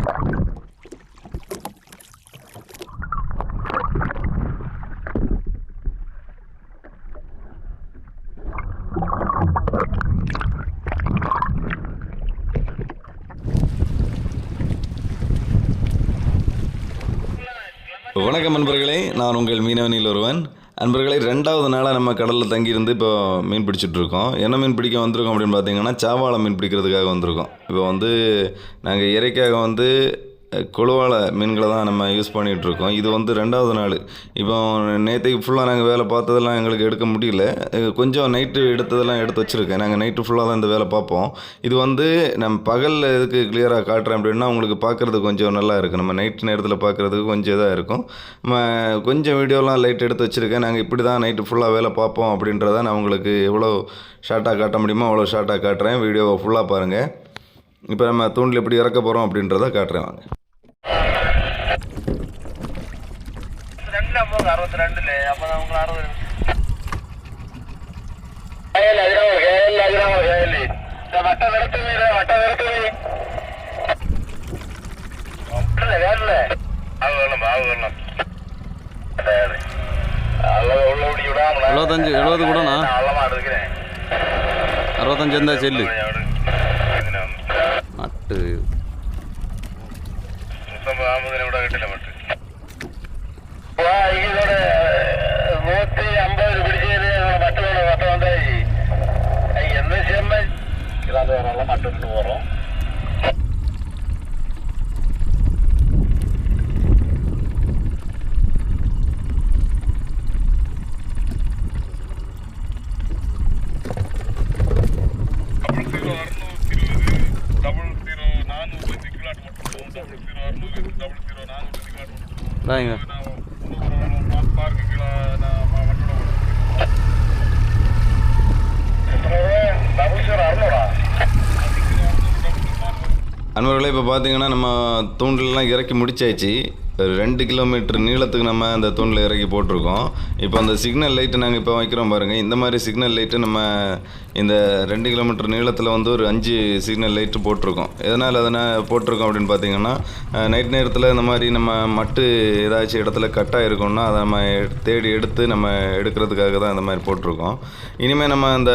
வணக்கம் நண்பர்களே, நான் உங்கள் மீனவனில் ஒருவன். நண்பர்களே, 2வது நாளாக நம்ம கடலில் தங்கியிருந்து இப்போ மீன் பிடிச்சிட்ருக்கோம். என்ன மீன் பிடிக்க வந்திருக்கோம் அப்படின்னு பார்த்தீங்கன்னா, சாவாளை மீன் பிடிக்கிறதுக்காக வந்திருக்கோம். இப்போ வந்து நாங்கள் இறைக்காக வந்து கொழுவால மீன்களை தான் நம்ம யூஸ் பண்ணிகிட்ருக்கோம். இது வந்து 2வது நாள். இப்போ நேற்றைக்கு ஃபுல்லாக நாங்கள் வேலை பார்த்ததெல்லாம் எங்களுக்கு எடுக்க முடியல. கொஞ்சம் நைட்டு எடுத்ததெல்லாம் எடுத்து வச்சுருக்கேன். நாங்கள் நைட்டு ஃபுல்லாக தான் இந்த வேலை பார்ப்போம். இது வந்து நம்ம பகலில் எதுக்கு கிளியராக காட்டுறேன் அப்படின்னா, உங்களுக்கு பார்க்குறதுக்கு கொஞ்சம் நல்லா இருக்குது. நம்ம நைட்டு நேரத்தில் பார்க்குறதுக்கு கொஞ்சம் இதாக இருக்கும். நம்ம கொஞ்சம் வீடியோலாம் லைட் எடுத்து வச்சுருக்கேன். நாங்கள் இப்படி தான் நைட்டு ஃபுல்லாக வேலை பார்ப்போம் அப்படின்றத நான் உங்களுக்கு எவ்வளோ ஷார்ட்டாக காட்ட முடியுமோ அவ்வளோ ஷார்ட்டாக காட்டுறேன். வீடியோவை ஃபுல்லாக பாருங்கள். இப்போ நம்ம தூண்டில் எப்படி இறக்க போகிறோம் அப்படின்றத காட்டுறேன் வாங்க. 62 அப்போ உங்களுக்கு 60 வட்ட நிறுத்து வேறல ஆகலாம் 70 கூடண்ணா, 65 இருந்தா செல்லு மட்டு 50 கிட்டில மட்டு 150 பிடிச்சது மட்ட வந்தாச்சு. எந்த சேர்மை வரலாம் மட்டு வரும். தாங்க அன்பர்களே, இப்போ பார்த்தீங்கன்னா நம்ம தூண்டிலெலாம் இறக்கி முடிச்சாச்சு. 2 கிலோமீட்டர் நீளத்துக்கு நம்ம அந்த தூண்டில் இறக்கி போட்டிருக்கோம். இப்போ அந்த சிக்னல் லைட்டு நாங்கள் இப்போ வைக்கிறோம் பாருங்கள். இந்த மாதிரி சிக்னல் லைட்டு நம்ம இந்த 2 கிலோமீட்டர் நீளத்தில் வந்து ஒரு 5 சிக்னல் லைட்டு போட்டிருக்கோம். எதனால் போட்டிருக்கோம் அப்படின்னு பார்த்தீங்கன்னா, நைட் நேரத்தில் இந்த மாதிரி நம்ம மட்டு ஏதாச்சும் இடத்துல கட்டாக இருக்கோம்னா அதை நம்ம தேடி எடுத்து நம்ம எடுக்கிறதுக்காக தான் இந்த மாதிரி போட்டிருக்கோம். இனிமேல் நம்ம அந்த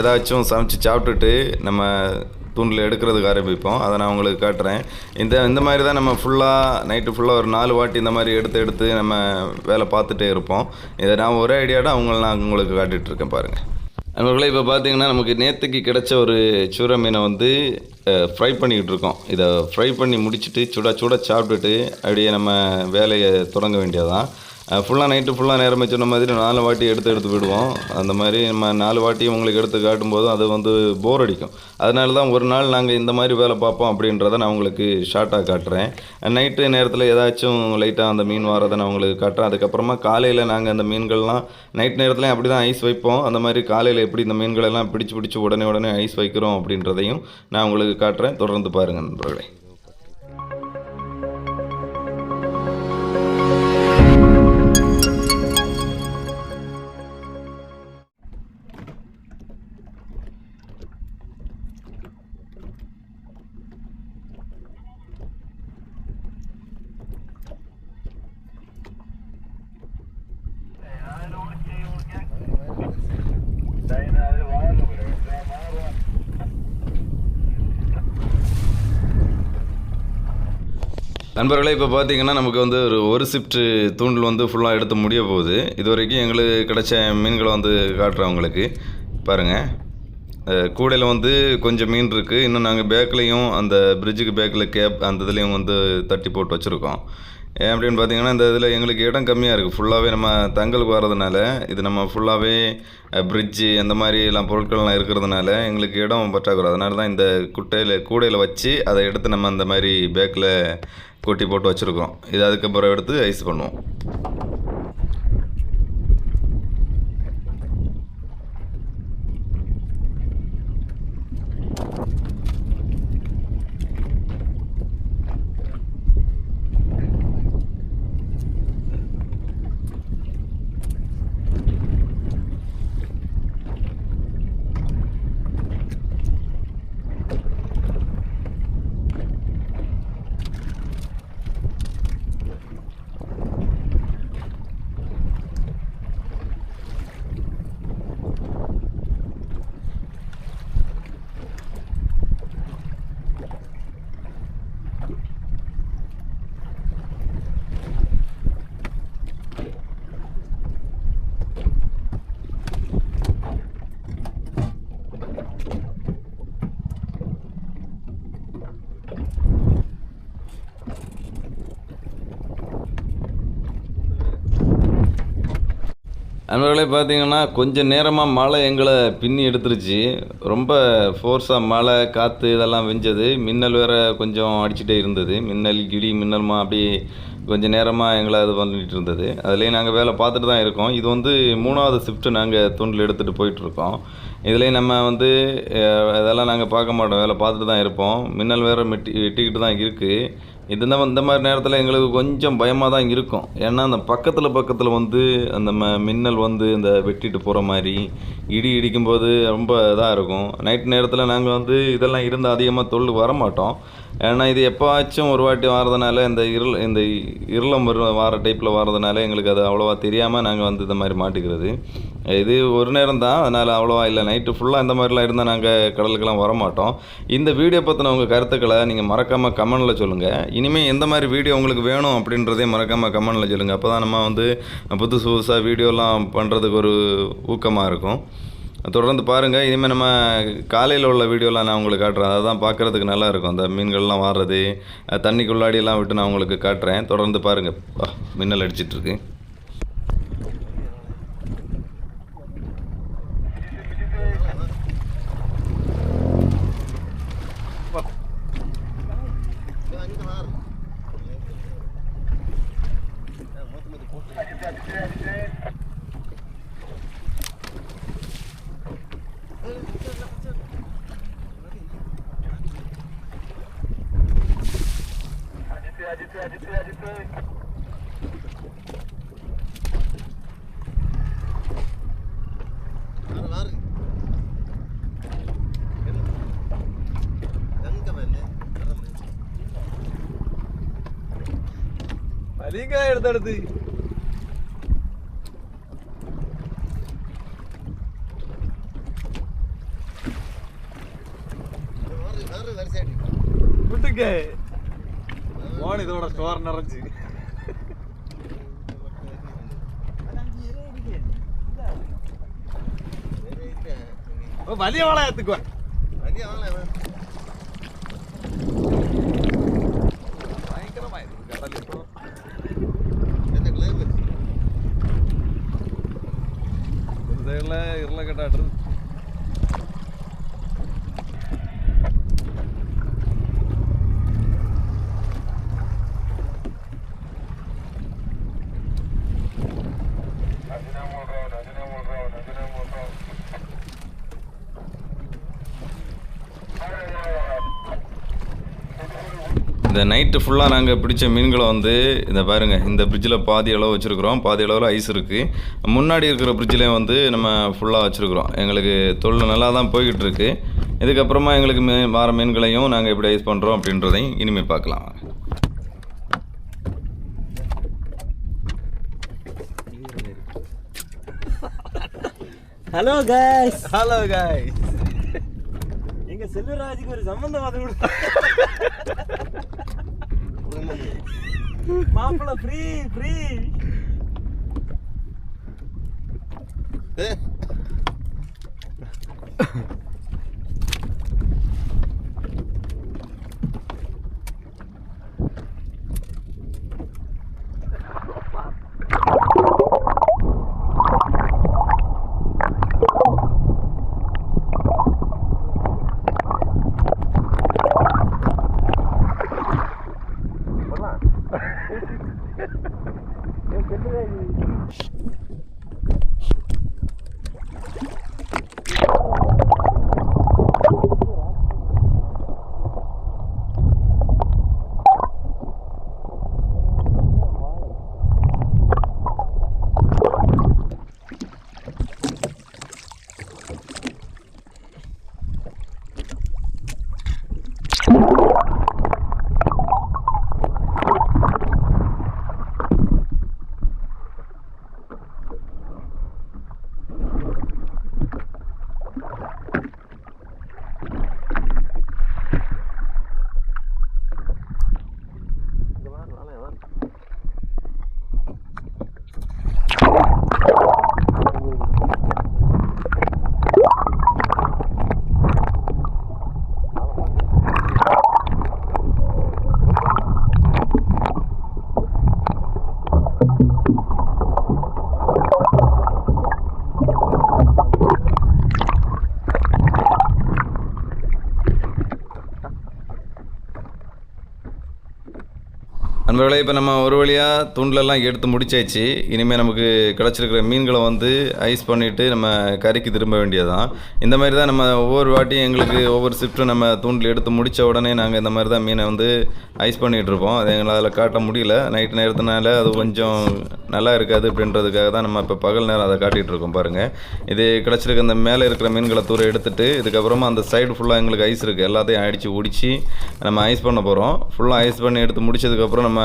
ஏதாச்சும் சமைச்சு சாப்பிட்டுட்டு நம்ம தூண்டில் எடுக்கிறதுக்கு ஆரம்பிப்போம். அதை நான் உங்களுக்கு காட்டுறேன். இந்த மாதிரி தான் நம்ம நைட்டு ஃபுல்லாக ஒரு 4 வாட்டி இந்த மாதிரி எடுத்து நம்ம வேலை பார்த்துட்டே இருப்போம். இதை நான் ஒரே ஐடியாவோட நான் உங்களுக்கு காட்டிகிட்ருக்கேன் பாருங்கள். நண்பர்களே, இப்போ பார்த்தீங்கன்னா நமக்கு நேற்றுக்கு கிடைச்ச ஒரு சூரை மீனை வந்து ஃப்ரை பண்ணிக்கிட்டு இருக்கோம். இதை ஃப்ரை பண்ணி முடிச்சுட்டு சுட சாப்பிட்டுட்டு அப்படியே நம்ம வேலையை தொடங்க வேண்டியதான். ஃபுல்லாக நைட்டு ஃபுல்லாக நேரம் சொன்ன மாதிரி 4 வாட்டி எடுத்து விடுவோம். அந்த மாதிரி நம்ம 4 வாட்டி உங்களுக்கு எடுத்து காட்டும்போது அது வந்து போர் அடிக்கும். அதனால தான் ஒரு நாள் நாங்கள் இந்த மாதிரி வேலை பார்ப்போம் அப்படின்றத நான் உங்களுக்கு ஷார்ட்டாக காட்டுறேன். நைட்டு நேரத்தில் ஏதாச்சும் லைட்டாக அந்த மீன் வரதை நான் உங்களுக்கு காட்டுறேன். அதுக்கப்புறமா காலையில் நாங்கள் அந்த மீன்கள்லாம் நைட் நேரத்துலையும் அப்படி தான் ஐஸ் வைப்போம். அந்த மாதிரி காலையில் எப்படி இந்த மீன்களெல்லாம் பிடிச்சி உடனே ஐஸ் வைக்கிறோம் அப்படின்றதையும் நான் உங்களுக்கு காட்டுறேன். தொடர்ந்து பாருங்கள் நண்பர்களே. நண்பர்களே, இப்போ பார்த்தீங்கன்னா நமக்கு வந்து ஒரு ஷிஃப்ட்டு தூண்டில் வந்து ஃபுல்லாக எடுத்து முடிய போகுது. இது வரைக்கும் எங்களுக்கு கிடைச்ச மீன்களை வந்து காட்டுறவங்களுக்கு பாருங்கள். கூடையில் வந்து கொஞ்சம் மீன் இருக்குது. இன்னும் நாங்கள் பேக்லேயும் அந்த பிரிட்ஜுக்கு பேக்கில் அந்த இதுலேயும் வந்து தட்டி போட்டு வச்சுருக்கோம். ஏன் அப்படின்னு பார்த்தீங்கன்னா, இந்த இதில் எங்களுக்கு இடம் கம்மியாக இருக்குது. ஃபுல்லாகவே நம்ம தங்களுக்கு வர்றதுனால இது நம்ம ஃபுல்லாகவே பிரிட்ஜு அந்த மாதிரி எல்லாம் பொருட்கள்லாம் இருக்கிறதுனால எங்களுக்கு இடம் பற்றாக்குறை. அதனால தான் இந்த கூடையில் வச்சு அதை எடுத்து நம்ம அந்த மாதிரி பேக்கில் கொட்டி போட்டு வச்சுருக்கோம். இது அதுக்கப்புறம் எடுத்து ஐஸ் பண்ணுவோம். நண்பர்களே பார்த்தீங்கன்னா கொஞ்சம் நேரமாக மழை எங்களை பின்னி எடுத்துருச்சு. ரொம்ப ஃபோர்ஸாக மழை காற்று இதெல்லாம் வெஞ்சது. மின்னல் வேறு கொஞ்சம் அடிச்சுட்டே இருந்தது. மின்னல் இடி மின்னல்மா அப்படி கொஞ்சம் நேரமாக எங்களை இது பண்ணிகிட்டு இருந்தது. அதுலேயும் நாங்கள் வேலை பார்த்துட்டு தான் இருக்கோம். இது வந்து 3வது ஷிஃப்ட்டு நாங்கள் தூண்டில் எடுத்துகிட்டு போயிட்டுருக்கோம். இதுலேயும் நம்ம வந்து இதெல்லாம் நாங்கள் பார்க்க மாட்டோம், வேலை பார்த்துட்டு தான் இருப்போம். மின்னல் வேறு வெட்டிக்கிட்டு தான் இருக்குது. இந்த மாதிரி நேரத்தில் எங்களுக்கு கொஞ்சம் பயமாக தான் இருக்கும். ஏன்னா அந்த பக்கத்தில் வந்து அந்த மின்னல் வந்து இந்த வெட்டிட்டு போகிற மாதிரி இடி இடிக்கும்போது ரொம்ப இதாக இருக்கும். நைட் நேரத்தில் நாங்கள் வந்து இதெல்லாம் இருந்து அதிகமாக தொழில் வர மாட்டோம். ஏன்னா இது எப்போவாச்சும் ஒரு வாட்டி வாரதுனால இந்த இருளம் வார டைப்பில் வாரதுனால எங்களுக்கு அது அவ்வளோவா தெரியாமல் நாங்கள் வந்து இந்த மாதிரி மாட்டிக்கிறது. இது ஒரு நேரம் தான், அதனால் அவ்வளோவா இல்லை. நைட்டு ஃபுல்லாக இந்த மாதிரிலாம் இருந்தால் நாங்கள் கடலுக்கெல்லாம் வரமாட்டோம். இந்த வீடியோ பற்றின உங்கள் கருத்துக்களை நீங்கள் மறக்காமல் கமெண்டில் சொல்லுங்கள். இனிமேல் எந்த மாதிரி வீடியோ உங்களுக்கு வேணும் அப்படின்றதே மறக்காமல் கமெண்டில் சொல்லுங்கள். அப்போ தான் நம்ம வந்து புதுசாக வீடியோலாம் பண்ணுறதுக்கு ஒரு ஊக்கமாக இருக்கும். தொடர்ந்து பாருங்கள். இனிமேல் நம்ம காலையில் உள்ள வீடியோலாம் நான் உங்களுக்கு காட்டுறேன். அதை தான் பார்க்குறதுக்கு நல்லாயிருக்கும். அந்த மீன்கள்லாம் வாடுறது, தண்ணிக்குள்ளாடியெல்லாம் விட்டு நான் உங்களுக்கு காட்டுறேன். தொடர்ந்து பாருங்கள். மின்னல் அடிச்சிட்ருக்கு. എടുത്തെടുത്ത് വിട്ടേ ഫോൺ ഇതോടെ സ്റ്റോറിനിറച്ച് വലിയ വള എത്തിക്കുവാ വലിയ വള ഭയങ്കരമായിരുന്നു കടലിപ്പോ ഇറലക്കെട്ടാട്ട് இந்த நைட்டு ஃபுல்லாக நாங்கள் பிடிச்ச மீன்களை வந்து இந்த பாருங்கள், இந்த ஃப்ரிட்ஜில் பாதி அளவு வச்சுருக்குறோம். பாதி அளவில் ஐஸ் இருக்குது. முன்னாடி இருக்கிற ஃப்ரிட்ஜிலே வந்து நம்ம ஃபுல்லாக வச்சுருக்குறோம். எங்களுக்கு தொழில் நல்லா தான் போய்கிட்டு இருக்கு. இதுக்கப்புறமா எங்களுக்கு வார மீன்களையும் நாங்கள் எப்படி ஐஸ் பண்ணுறோம் அப்படின்றதையும் இனிமேல் பார்க்கலாம். ஹலோ கைஸ், ஹலோ கைஸ், எங்க செல்வராஜுக்கு ஒரு சம்பந்தம் வந்து மாப்பிள்ள ஃப்ரீ ஃப்ரீ. நண்பர்களே, இப்போ நம்ம ஒரு வழியாக தூண்டிலெல்லாம் எடுத்து முடிச்சாச்சு. இனிமேல் நமக்கு கிடச்சிருக்கிற மீன்களை வந்து ஐஸ் பண்ணிவிட்டு நம்ம கறிக்கு திரும்ப வேண்டியதான். இந்த மாதிரி தான் நம்ம ஒவ்வொரு வாட்டியும் எங்களுக்கு ஒவ்வொரு ஷிஃப்ட்டும் நம்ம தூண்டில் எடுத்து முடித்த உடனே நாங்கள் இந்த மாதிரி தான் மீனை வந்து ஐஸ் பண்ணிகிட்ருப்போம். அதை எங்களால் காட்ட முடியல, நைட்டு நேரத்தினால அது கொஞ்சம் நல்லா இருக்காது அப்படின்றதுக்காக தான் நம்ம இப்போ பகல் நேரம் அதை காட்டிகிட்ருக்கோம். பாருங்கள், இது கிடச்சிருக்க அந்த மேலே இருக்கிற மீன்களை தூர எடுத்துகிட்டு இதுக்கப்புறமா அந்த சைடு ஃபுல்லாக எங்களுக்கு ஐஸ் இருக்குது, எல்லாத்தையும் அடித்து உடிச்சு நம்ம ஐஸ் பண்ண போகிறோம். ஃபுல்லாக ஐஸ் பண்ணி எடுத்து முடிச்சதுக்கப்புறம் நம்ம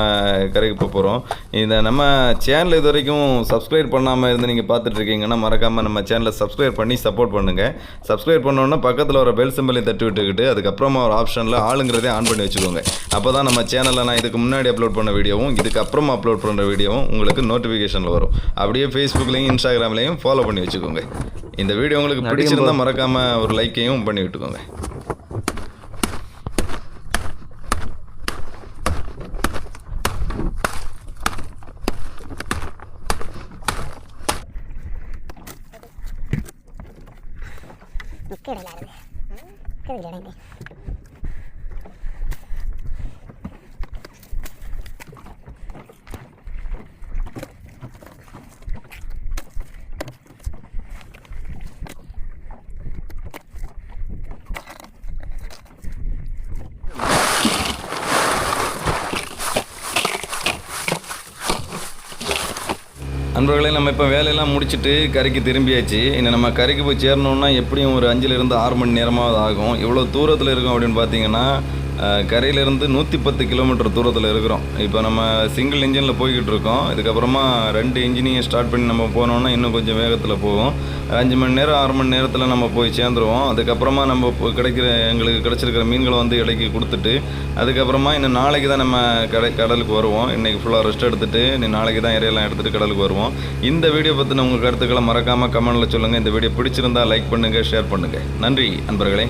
கரைக்கு போக போகிறோம். இந்த நம்ம சேனல் இது வரைக்கும் சப்ஸ்கிரைப் பண்ணாமல் இருந்து நீங்கள் பார்த்துட்ருக்கீங்கன்னா மறக்காமல் நம்ம சேனலை சப்ஸ்கிரைப் பண்ணி சப்போர்ட் பண்ணுங்கள். சப்ஸ்கிரைப் பண்ணோன்னா பக்கத்தில் வர பெல் சிம்பலையும் தட்டி விட்டுக்கிட்டு அதுக்கப்புறமா ஒரு ஆப்ஷனில் ஆளுங்கிறதே ஆன் பண்ணி வச்சுக்கோங்க. அப்போ தான் நம்ம சேனலில் நான் இதுக்கு முன்னாடி அப்லோட் பண்ண வீடியோவும் இதுக்கப்புறமா அப்லோட் பண்ணுற வீடியோவும் உங்களுக்கு நோட்டிஃபிகேஷனில் வரும். அப்படியே ஃபேஸ்புக்லேயும் இன்ஸ்டாகிராம்லேயும் ஃபாலோ பண்ணி வச்சுக்கோங்க. இந்த வீடியோ உங்களுக்கு பிடிச்சிருந்தால் மறக்காமல் ஒரு லைக்கையும் பண்ணி விட்டுக்கோங்க. நண்பர்களே, நம்ம இப்போ வேலையெல்லாம் முடிச்சுட்டு கரைக்கு திரும்பியாச்சு. இன்னும் நம்ம கரைக்கு போய் சேரணுன்னா எப்படியும் ஒரு 5லேருந்து 6 மணி நேரமாவது ஆகும். இவ்வளோ தூரத்தில் இருக்கும் அப்படின்னு பார்த்தீங்கன்னா கரையிலேருந்து 110 கிலோமீட்டர் தூரத்தில் இருக்கிறோம். இப்போ நம்ம சிங்கிள் இன்ஜினில் போய்கிட்டு இருக்கோம். இதுக்கப்புறமா 2 இன்ஜினையும் ஸ்டார்ட் பண்ணி நம்ம போனோன்னா இன்னும் கொஞ்சம் வேகத்தில் போகும். 5 மணி நேரம் 6 மணி நேரத்தில் நம்ம போய் சேர்ந்துருவோம். அதுக்கப்புறமா நம்ம எங்களுக்கு கிடச்சிருக்கிற மீன்களை வந்து இடைக்கு கொடுத்துட்டு அதுக்கப்புறமா இன்னும் நாளைக்கு தான் நம்ம கடலுக்கு வருவோம். இன்றைக்கி ஃபுல்லாக ரெஸ்ட் எடுத்துகிட்டு நாளைக்கு தான் இறையெல்லாம் எடுத்துகிட்டு கடலுக்கு வருவோம். இந்த வீடியோ பற்றின உங்கள் கருத்துக்களை மறக்காமல் கமெண்டில் சொல்லுங்கள். இந்த வீடியோ பிடிச்சிருந்தால் லைக் பண்ணுங்கள், ஷேர் பண்ணுங்கள். நன்றி நண்பர்களே.